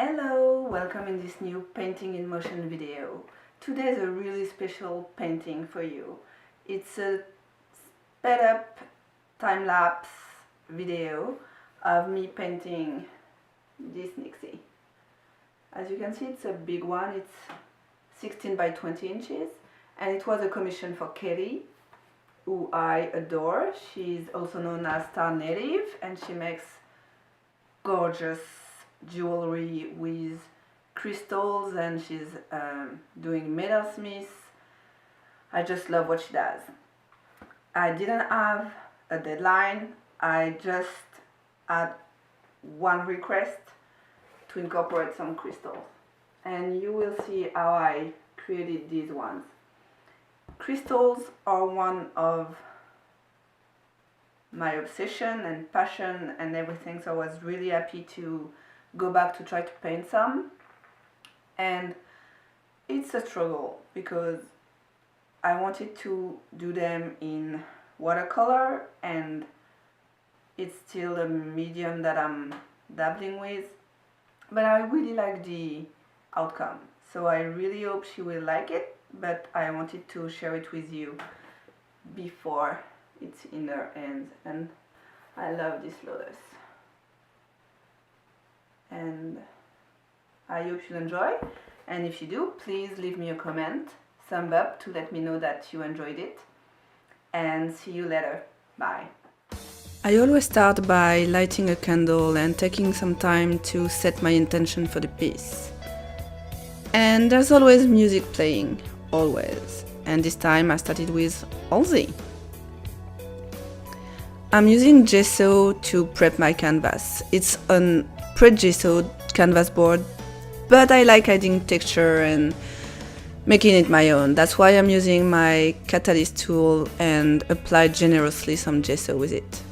Hello, welcome in this new painting in motion video. Today is a really special painting for you. It's a sped up time-lapse video of me painting this Nixie. As you can see, it's a big one. It's 16 by 20 inches and it was a commission for Kelly, who I adore. She's also known as Star Native and she makes gorgeous jewelry with crystals and she's doing metalsmith. I just love what she does. I didn't have a deadline. I just had one request to incorporate some crystals and you will see how I created these ones. Crystals are one of my obsession and passion and everything, so I was really happy to go back to try to paint some, and it's a struggle because I wanted to do them in watercolor and it's still a medium that I'm dabbling with, but I really like the outcome, so I really hope she will like it, but I wanted to share it with you before it's in her hands. And I love this lotus and I hope you'll enjoy, and if you do, please leave me a comment, thumb up to let me know that you enjoyed it, and see you later. Bye. I always start by lighting a candle and taking some time to set my intention for the piece. And there's always music playing, always, and this time I started with Halsey. I'm using gesso to prep my canvas. It's an pre-gessoed canvas board, but I like adding texture and making it my own. That's why I'm using my catalyst tool and apply generously some gesso with it.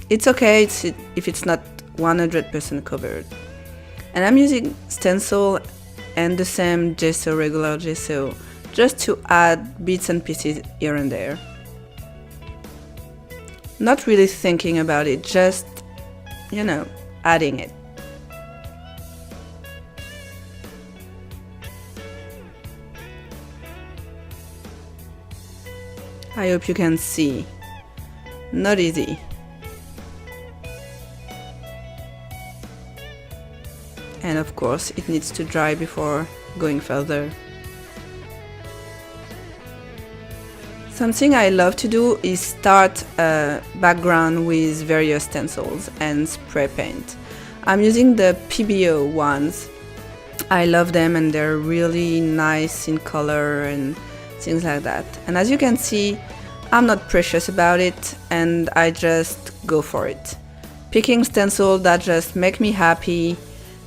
It's okay if it's not 100% covered. And I'm using stencil and the same gesso, regular gesso, just to add bits and pieces here and there. Not really thinking about it, just, adding it. I hope you can see. Not easy. And of course, it needs to dry before going further. Something I love to do is start a background with various stencils and spray paint. I'm using the PBO ones. I love them and they're really nice in color and things like that. And as you can see, I'm not precious about it and I just go for it. Picking stencils that just make me happy,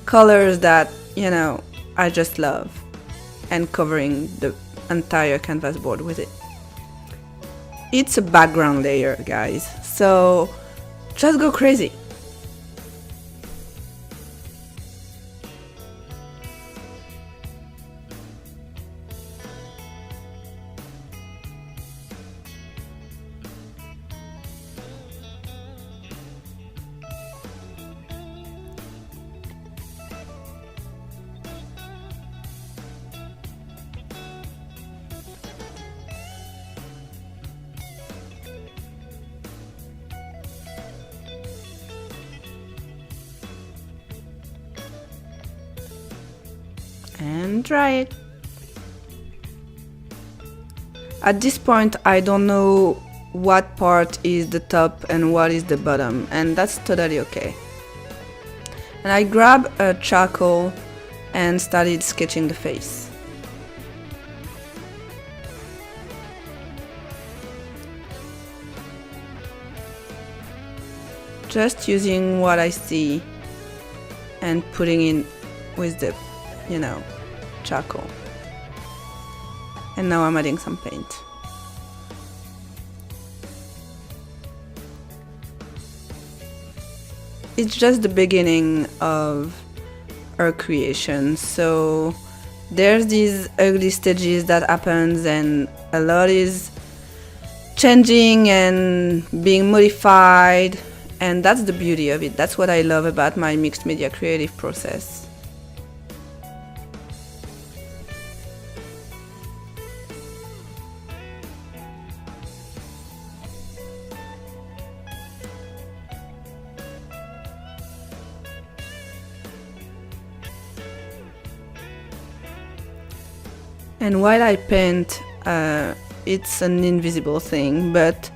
colors that, I just love, and covering the entire canvas board with it. It's a background layer, guys, so just go crazy. And dry it. At this point I don't know what part is the top and what is the bottom, and that's totally okay. And I grabbed a charcoal and started sketching the face. Just using what I see and putting in with the charcoal. And now I'm adding some paint. It's just the beginning of her creation, so there's these ugly stages that happens and a lot is changing and being modified, and that's the beauty of it. That's what I love about my mixed media creative process. And while I paint, it's an invisible thing, but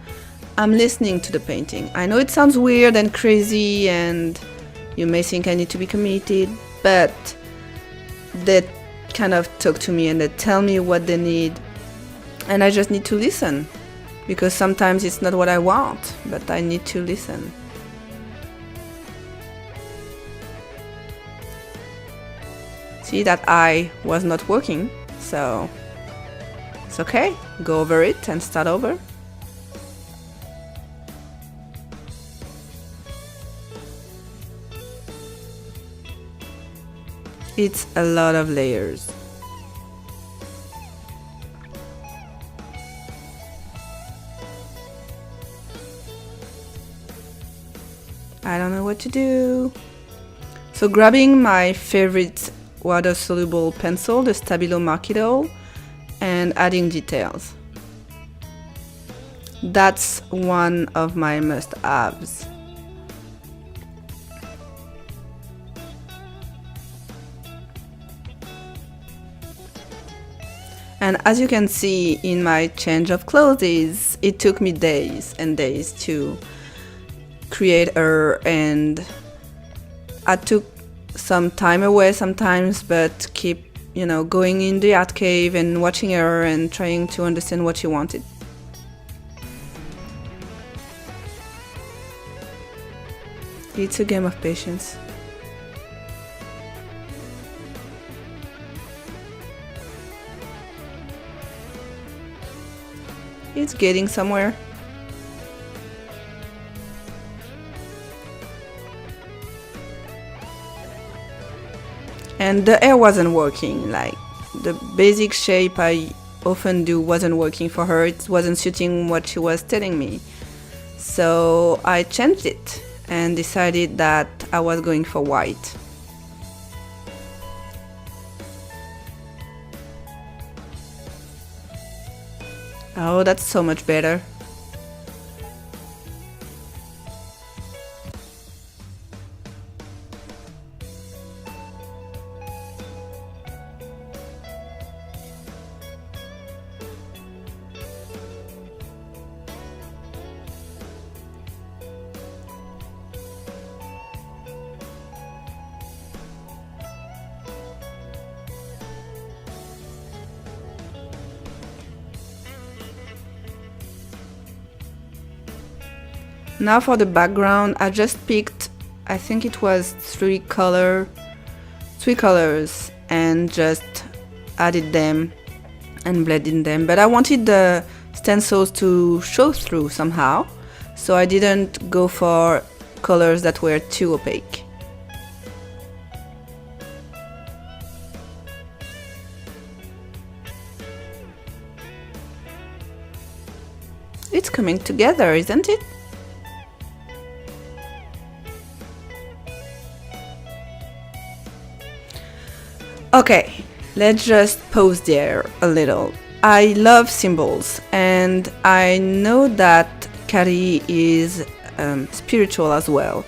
I'm listening to the painting. I know it sounds weird and crazy, and you may think I need to be committed, but they kind of talk to me and they tell me what they need, and I just need to listen, because sometimes it's not what I want, but I need to listen. See, that eye was not working, so it's okay. Go over it and start over. It's a lot of layers. I don't know what to do. So grabbing my favorite water-soluble pencil, the Stabilo Marquito, and adding details. That's one of my must-haves. And as you can see in my change of clothes, it took me days and days to create her, and I took some time away sometimes, but keep, going in the art cave and watching her and trying to understand what she wanted. It's a game of patience. It's getting somewhere. And the hair wasn't working, like the basic shape I often do wasn't working for her. It wasn't suiting what she was telling me. So I changed it and decided that I was going for white. Oh, that's so much better. Now for the background, I just picked, I think it was three colors, and just added them and blended them. But I wanted the stencils to show through somehow, so I didn't go for colors that were too opaque. It's coming together, isn't it? Okay, let's just pause there a little. I love symbols, and I know that Carrie is spiritual as well,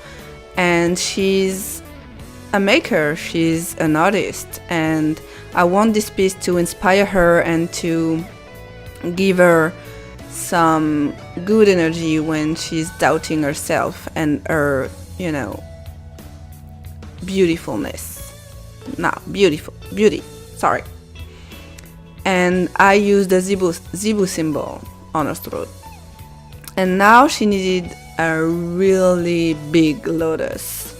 and she's a maker, she's an artist, and I want this piece to inspire her and to give her some good energy when she's doubting herself and her, beautifulness. Beauty, sorry. And I used the Zebu symbol on her throat. And now she needed a really big lotus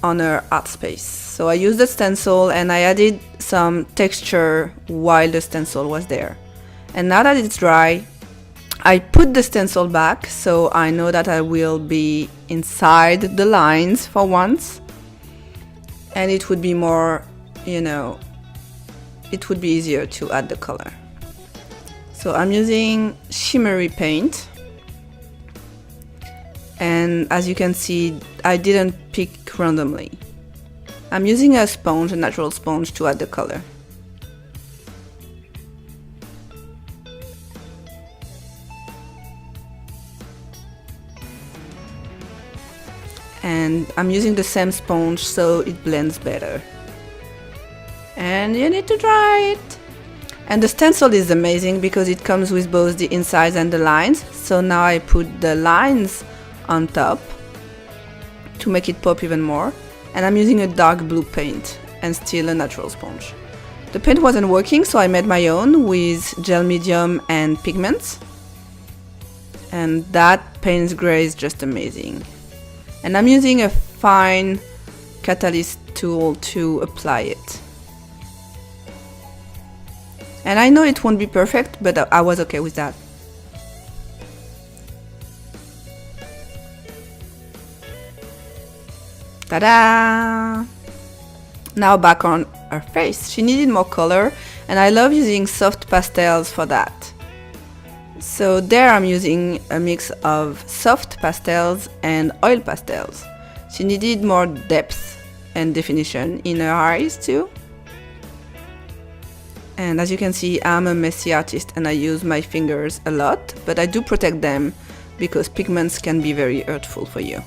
on her art space. So I used the stencil and I added some texture while the stencil was there. And now that it's dry, I put the stencil back so I know that I will be inside the lines for once. And it would be more, it would be easier to add the color. So I'm using shimmery paint. And as you can see, I didn't pick randomly. I'm using a sponge, a natural sponge, to add the color. And I'm using the same sponge so it blends better. and you need to dry it. And the stencil is amazing because it comes with both the insides and the lines. So now I put the lines on top to make it pop even more. And I'm using a dark blue paint and still a natural sponge. The paint wasn't working, so I made my own with gel medium and pigments. And that Payne's Gray is just amazing. And I'm using a fine catalyst tool to apply it. And I know it won't be perfect, but I was okay with that. Ta-da! Now back on her face. She needed more color, and I love using soft pastels for that. So there I'm using a mix of soft pastels and oil pastels. She needed more depth and definition in her eyes too. And as you can see, I'm a messy artist and I use my fingers a lot, but I do protect them because pigments can be very hurtful for you.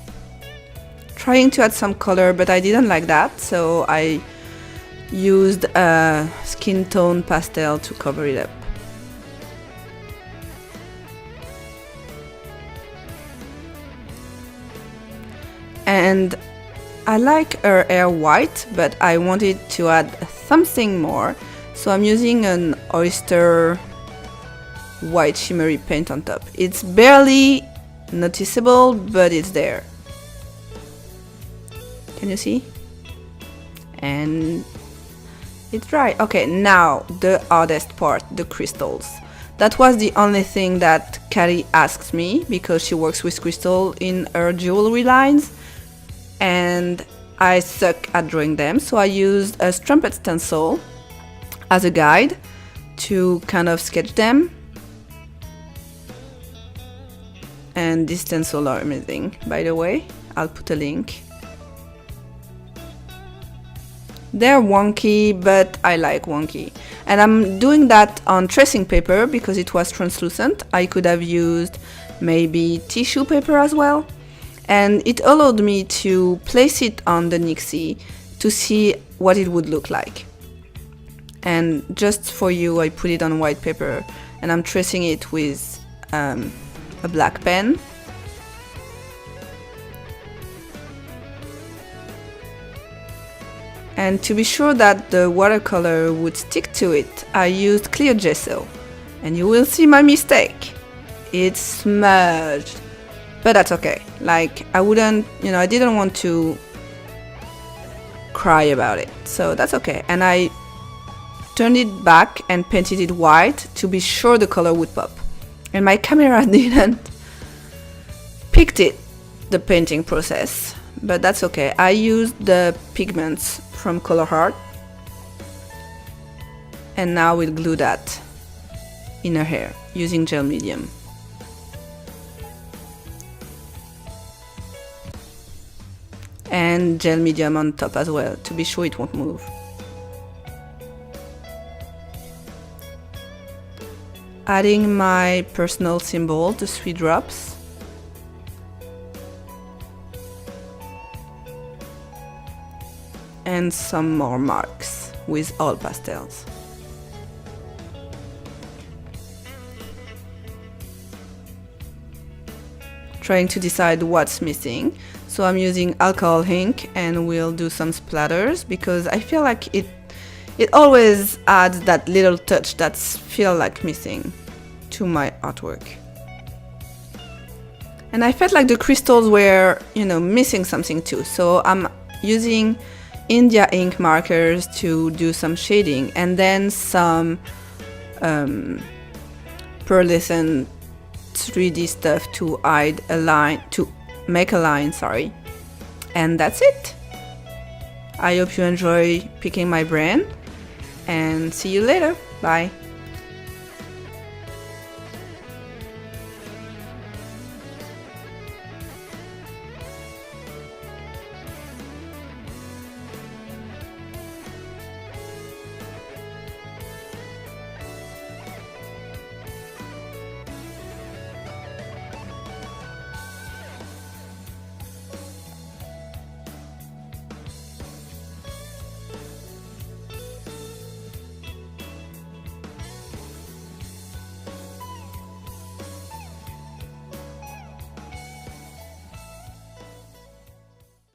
Trying to add some color, but I didn't like that, so I used a skin tone pastel to cover it up. And I like her hair white, but I wanted to add something more. So I'm using an oyster white shimmery paint on top. It's barely noticeable, but it's there. Can you see? And it's dry. Okay, now the hardest part, the crystals. That was the only thing that Carrie asked me because she works with crystal in her jewelry lines. And I suck at drawing them, so I used a strumpet stencil as a guide to kind of sketch them. And these stencils are amazing, by the way. I'll put a link. They're wonky, but I like wonky. And I'm doing that on tracing paper because it was translucent. I could have used maybe tissue paper as well. And it allowed me to place it on the Nixie to see what it would look like. And just for you, I put it on white paper and I'm tracing it with a black pen. And to be sure that the watercolor would stick to it, I used clear gesso. And you will see my mistake. It's smudged. But that's okay. Like, I wouldn't, I didn't want to cry about it. So that's okay. And I turned it back and painted it white to be sure the color would pop. And my camera didn't picked it, the painting process. But that's okay. I used the pigments from Color Heart. And now we'll glue that in her hair using gel medium. And gel medium on top as well, to be sure it won't move. Adding my personal symbol, the 3 drops. And some more marks with all pastels. Trying to decide what's missing. So I'm using alcohol ink and we'll do some splatters because I feel like it always adds that little touch that feels like missing to my artwork. And I felt like the crystals were, missing something too. So I'm using India ink markers to do some shading and then some pearlescent 3D stuff to hide a line, to make a line, sorry. And that's it. I hope you enjoy picking my brain and see you later. Bye.